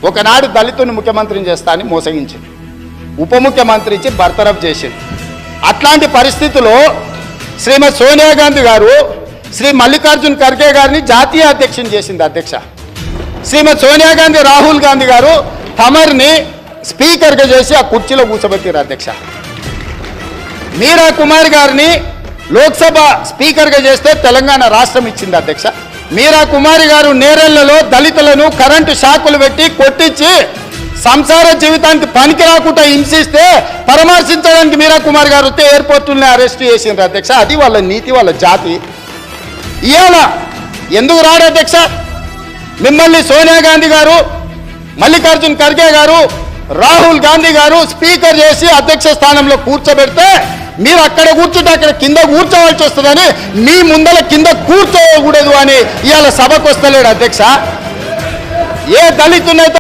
ఒకనాడు దళితుని ముఖ్యమంత్రిని చేస్తా అని మోసగించింది, ఉప ముఖ్యమంత్రి ఇచ్చి బర్తరఫ్ చేసింది. అట్లాంటి పరిస్థితుల్లో శ్రీమతి సోనియా గాంధీ గారు శ్రీ మల్లికార్జున్ ఖర్గే గారిని జాతీయ అధ్యక్షుని చేసింది అధ్యక్ష. శ్రీమతి సోనియా గాంధీ రాహుల్ గాంధీ గారు తమర్ని స్పీకర్గా చేసి ఆ కుర్చీలో కూర్చోబెట్టారు అధ్యక్ష. మీరా కుమార్ గారిని లోక్సభ స్పీకర్గా చేస్తే తెలంగాణ రాష్ట్రం ఇచ్చింది అధ్యక్ష. మీరా కుమారి గారు నేరెళ్లలో దళితులను కరెంటు షాకులు పెట్టి కొట్టించి సంసార జీవితానికి పనికి రాకుండా హింసిస్తే పరామర్శించడానికి మీరా కుమార్ గారు వస్తే ఎయిర్పోర్టుల్ని అరెస్ట్ చేసిండ్రు అధ్యక్ష. అది వాళ్ళ నీతి, వాళ్ళ జాతి. ఇవాళ ఎందుకు రాడు అధ్యక్ష? మిమ్మల్ని సోనియా గాంధీ గారు, మల్లికార్జున్ ఖర్గే గారు, రాహుల్ గాంధీ గారు స్పీకర్ చేసి అధ్యక్ష స్థానంలో కూర్చోబెడితే మీరు అక్కడ కూర్చుంటే అక్కడ కింద కూర్చోవలసి వస్తుందని మీ ముందల కింద కూర్చోకూడదు అని ఇవాళ సభకు వస్తలేడు అధ్యక్ష. ఏ దళితునైతే